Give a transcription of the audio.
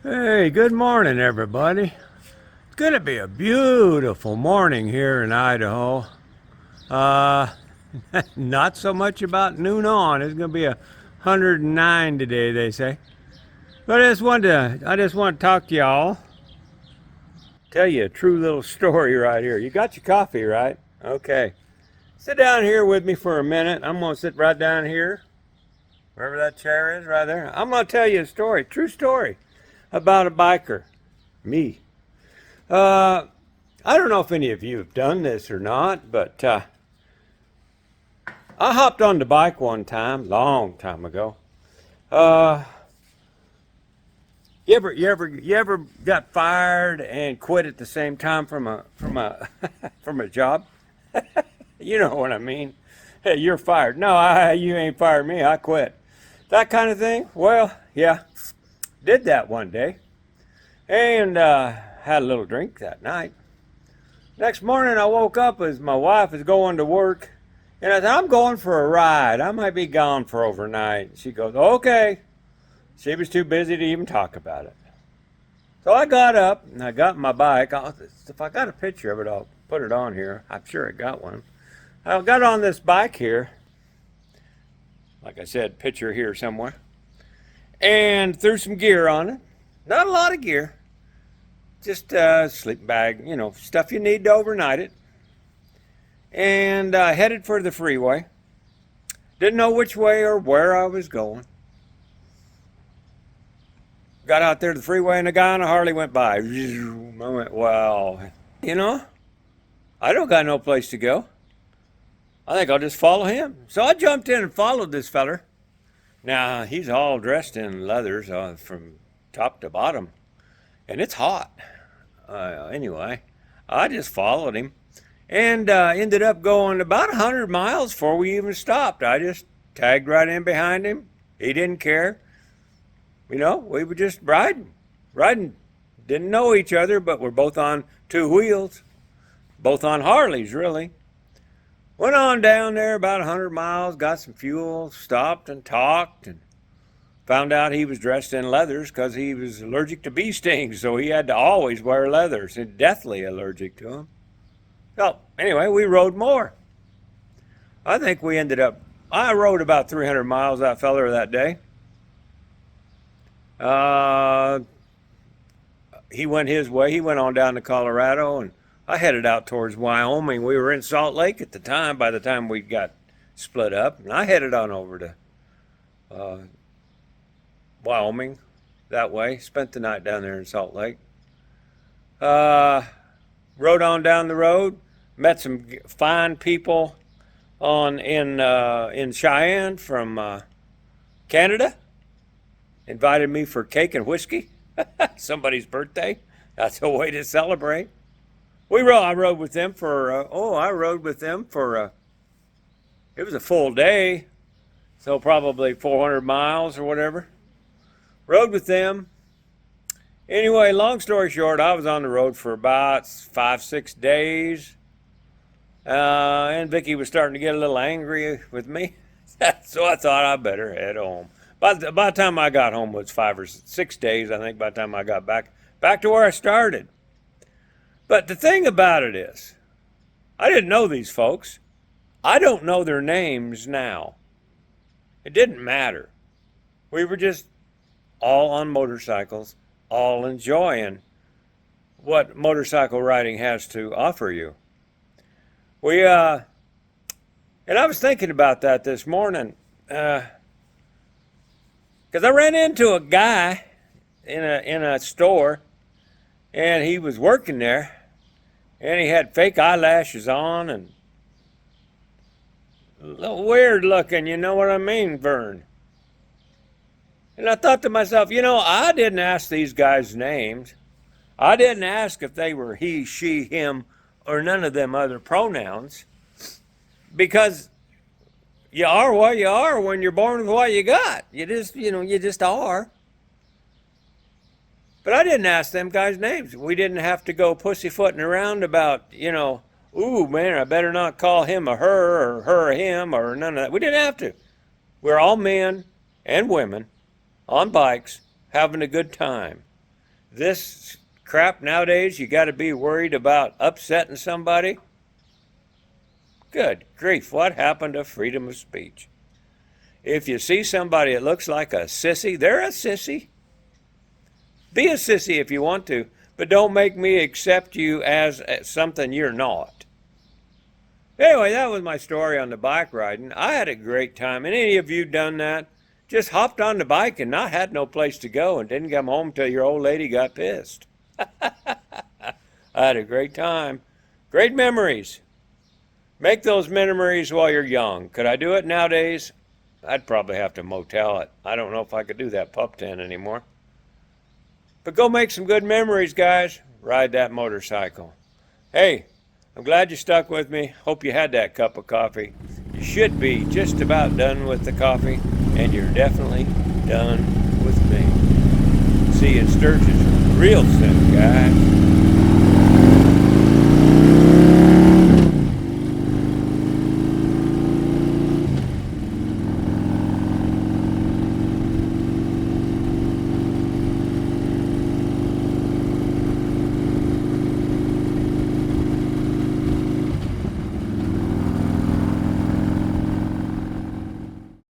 Hey, good morning, everybody. It's going to be a beautiful morning here in Idaho. Uh, Not so much about noon on. It's going to be 109 today, they say. But I just want to talk to y'all. Tell you a true little story right here. You got your coffee, right? Okay. Sit down here with me for a minute. I'm going to sit right down here, wherever that chair is, right there. I'm going to tell you a story, true story, about a biker. Me. Uh, I don't know if any of you have done this or not, but I hopped on the bike one time, long time ago. Uh, you ever got fired and quit at the same time from a from a job? You know what I mean? Hey, you're fired. No, you ain't fired me. I quit. That kind of thing. Well, yeah, did that one day and had a little drink that night. Next morning, I woke up as my wife is going to work, and I said, I'm going for a ride. I might be gone for overnight. She goes, okay. She was too busy to even talk about it. So I got up and I got my bike. If I got a picture of it, I'll put it on here. I'm sure I got one. I got on this bike here, like I said, picture here somewhere, and threw some gear on it. Not a lot of gear, just a sleeping bag, stuff you need to overnight it. And headed for the freeway. Didn't know which way or where I was going. Got out there to the freeway and a guy on a Harley went by. I went, wow, I don't got no place to go. I think I'll just follow him. So I jumped in and followed this feller. Now, he's all dressed in leathers from top to bottom. And it's hot. Anyway, I just followed him. And ended up going about 100 miles before we even stopped. I just tagged right in behind him. He didn't care. We were just riding. Didn't know each other, but we're both on two wheels. Both on Harleys, really. Went on down there about 100 miles, got some fuel, stopped and talked, and found out he was dressed in leathers because he was allergic to bee stings, so he had to always wear leathers, and deathly allergic to them. So, anyway, we rode more. I think I rode about 300 miles, that feller, that day. He went his way. He went on down to Colorado, and I headed out towards Wyoming. We were in Salt Lake at the time, by the time we got split up, and I headed on over to Wyoming that way. Spent the night down there in Salt Lake. Rode on down the road. Met some fine people in Cheyenne from Canada. Invited me for cake and whiskey. Somebody's birthday. That's a way to celebrate. I rode with them for. It was a full day, so probably 400 miles or whatever. Rode with them. Anyway, long story short, I was on the road for about 5-6 days. And Vicky was starting to get a little angry with me. So I thought I better head home. By the time I got home, it was 5 or 6 days, I think, by the time I got back to where I started. But the thing about it is, I didn't know these folks. I don't know their names now. It didn't matter. We were just all on motorcycles, all enjoying what motorcycle riding has to offer you. And I was thinking about that this morning, because I ran into a guy in a store, and he was working there, and he had fake eyelashes on and a little weird looking, you know what I mean, Vern? And I thought to myself, I didn't ask these guys' names. I didn't ask if they were he, she, him, or none of them other pronouns, because you are what you are when you're born with what you got. You just are. But I didn't ask them guys' names. We didn't have to go pussyfooting around about, ooh, man, I better not call him a her or her a him or none of that. We didn't have to. We're all men and women on bikes having a good time. this crap nowadays, you got to be worried about upsetting somebody? Good grief, what happened to freedom of speech? If you see somebody that looks like a sissy, they're a sissy. Be a sissy if you want to, but don't make me accept you as something you're not. Anyway, that was my story on the bike riding. I had a great time. And any of you done that? Just hopped on the bike and not had no place to go and didn't come home till your old lady got pissed. I had a great time. Great memories. Make those memories while you're young. Could I do it nowadays? I'd probably have to motel it. I don't know if I could do that pup tent anymore. But go make some good memories, guys. Ride that motorcycle. Hey, I'm glad you stuck with me. Hope you had that cup of coffee. You should be just about done with the coffee, and you're definitely done with me. See you in Sturgis real soon, guys.